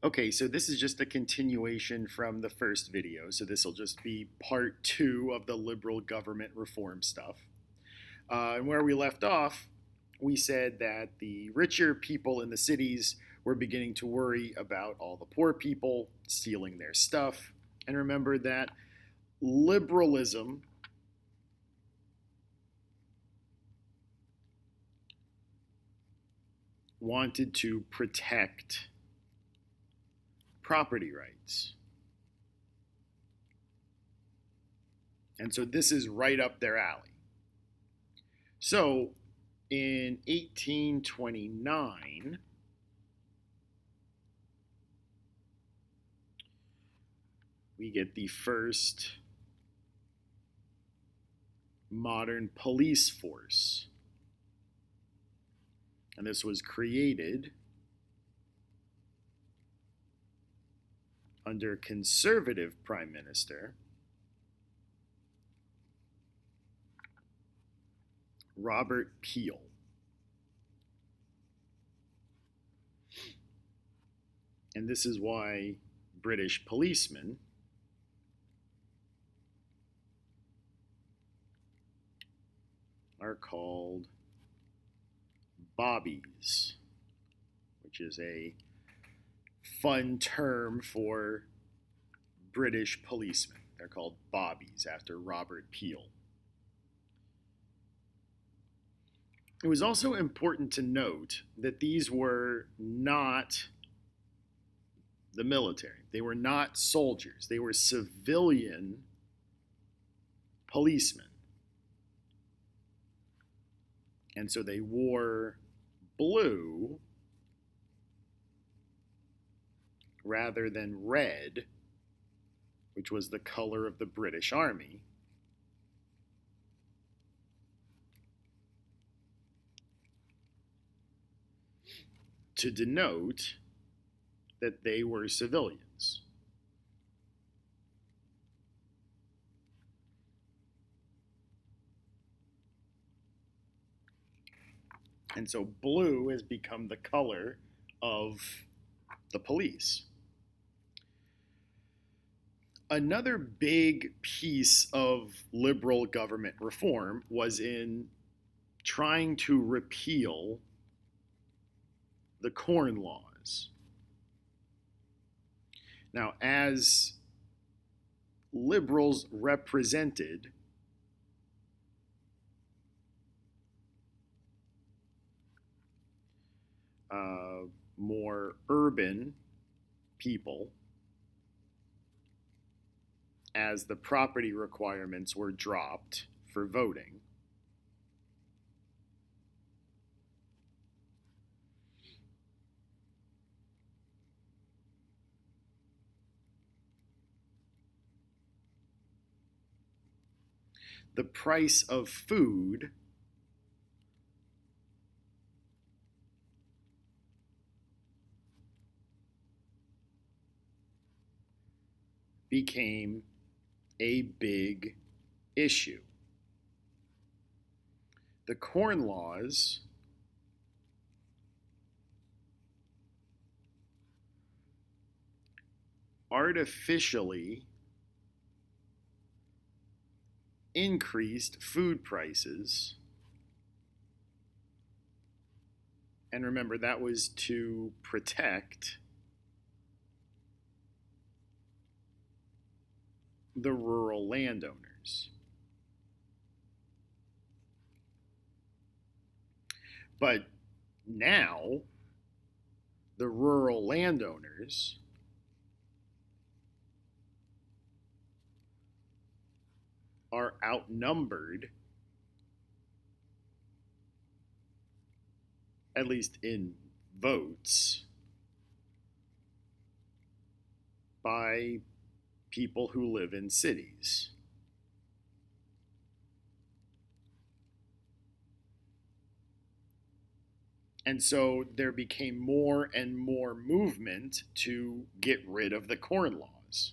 Okay, so this is just a continuation from the first video. So this will just be part two of the liberal government reform stuff. And where we left off, we said that the richer people in the cities were beginning to worry about all the poor people stealing their stuff. And remember that liberalism wanted to protect property rights. And so this is right up their alley. So in 1829, we get the first modern police force. And this was created under conservative prime minister Robert Peel. And this is why British policemen are called bobbies, which is a fun term for British policemen. They're called bobbies after Robert Peel. It was also important to note that these were not the military. They were not soldiers. They were civilian policemen. And so they wore blue rather than red, which was the color of the British Army. To denote that they were civilians. And so blue has become the color of the police. Another big piece of liberal government reform was in trying to repeal the Corn Laws. Now, as liberals represented more urban people, as the property requirements were dropped for voting, the price of food became a big issue. The Corn Laws artificially increased food prices. And remember, that was to protect the rural landowners. But now, the rural landowners are outnumbered, at least in votes, by people who live in cities. And so there became more and more movement to get rid of the Corn Laws.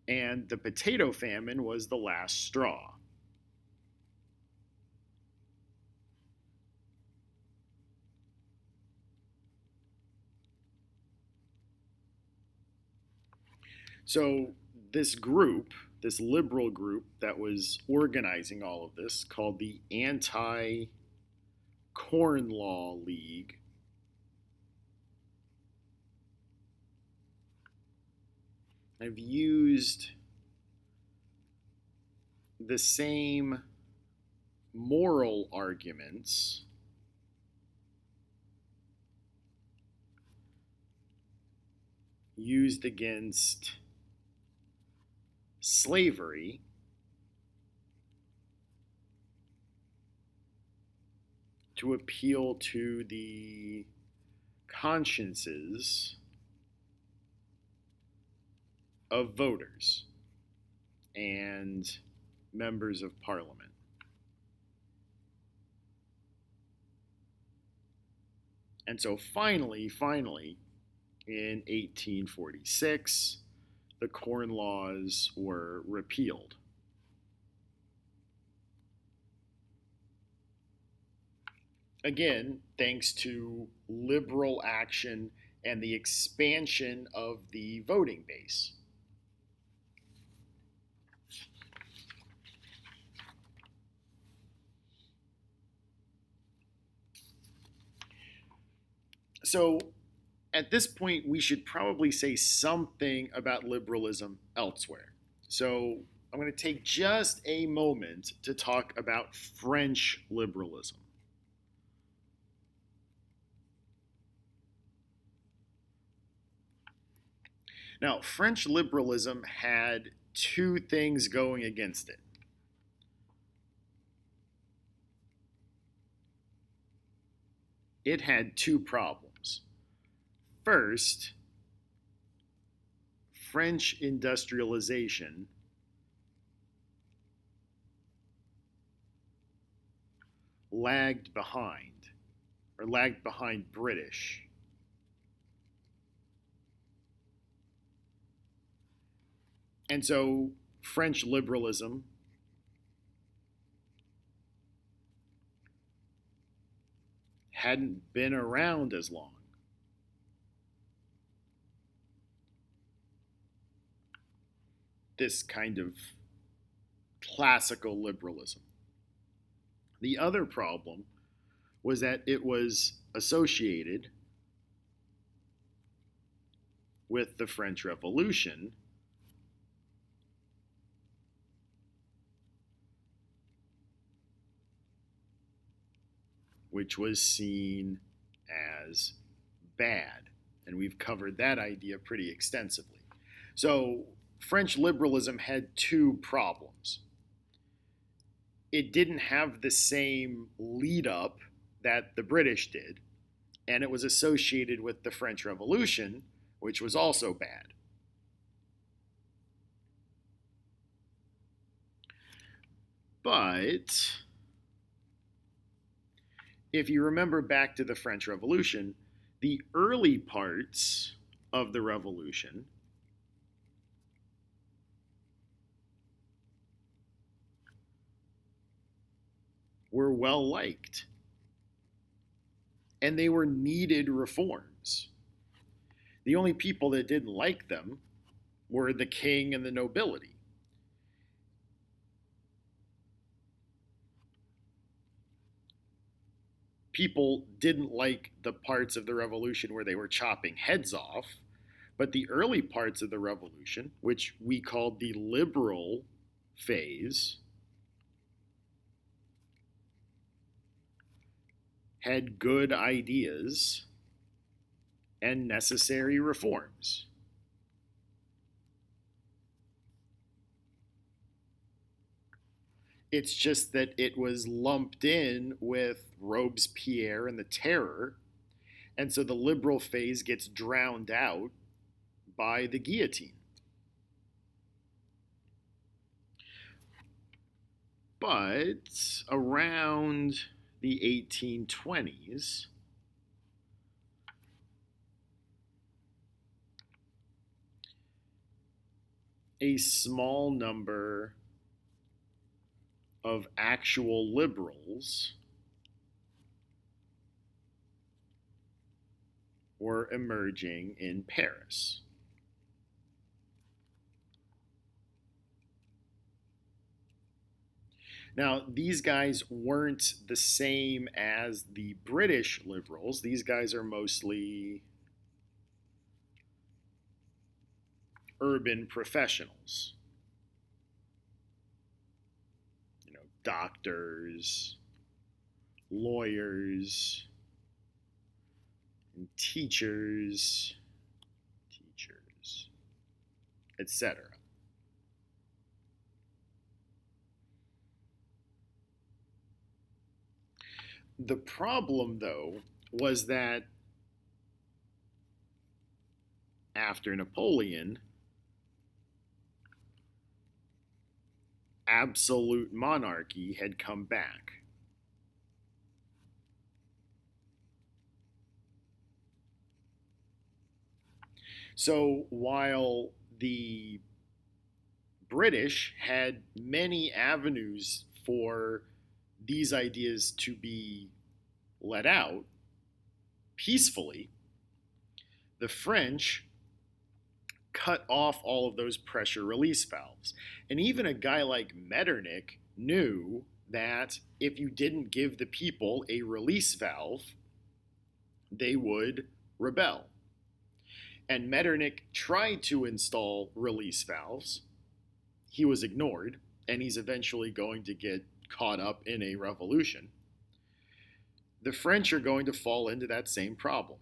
And the potato famine was the last straw. So this group, this liberal group that was organizing all of this, called the Anti Corn Law League, have used the same moral arguments used against slavery to appeal to the consciences of voters and members of parliament. And so finally, in 1846, the Corn Laws were repealed. Again, thanks to liberal action and the expansion of the voting base. So at this point, we should probably say something about liberalism elsewhere. So I'm going to take just a moment to talk about French liberalism. Now, French liberalism had two things going against it. It had two problems. First, French industrialization lagged behind British. And so French liberalism hadn't been around as long. This kind of classical liberalism. The other problem was that it was associated with the French Revolution, which was seen as bad. And we've covered that idea pretty extensively. So French liberalism had two problems. It didn't have the same lead up that the British did, and it was associated with the French Revolution, which was also bad. But if you remember back to the French Revolution, the early parts of the revolution were well liked, and they were needed reforms. The only people that didn't like them were the king and the nobility. People didn't like the parts of the revolution where they were chopping heads off, but the early parts of the revolution, which we called the liberal phase, had good ideas and necessary reforms. It's just that it was lumped in with Robespierre and the Terror, and so the liberal phase gets drowned out by the guillotine. But around the 1820s, a small number of actual liberals were emerging in Paris. Now, these guys weren't the same as the British liberals. These guys are mostly urban professionals, doctors, lawyers, and teachers, etc. The problem, though, was that after Napoleon, absolute monarchy had come back. So while the British had many avenues for these ideas to be let out peacefully, the French cut off all of those pressure release valves. And even a guy like Metternich knew that if you didn't give the people a release valve, they would rebel. And Metternich tried to install release valves. He was ignored, and he's eventually going to get caught up in a revolution. The French are going to fall into that same problem.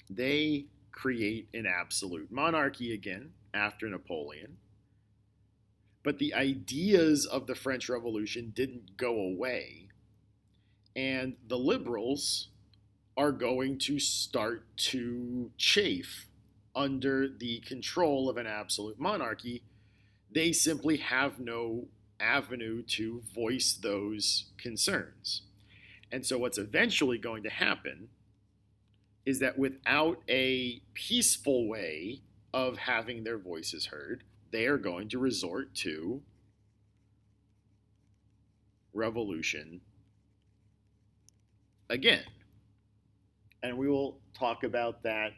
They create an absolute monarchy again after Napoleon. But the ideas of the French Revolution didn't go away. And the liberals are going to start to chafe under the control of an absolute monarchy. They simply have no avenue to voice those concerns. And so what's eventually going to happen is that without a peaceful way of having their voices heard, they are going to resort to revolution again. And we will talk about that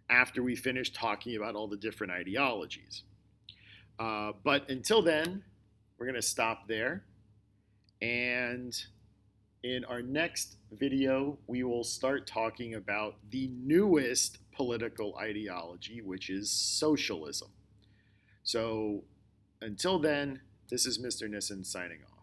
after we finish talking about all the different ideologies. But until then, we're going to stop there. And in our next video, we will start talking about the newest political ideology, which is socialism. So until then, this is Mr. Nissen signing off.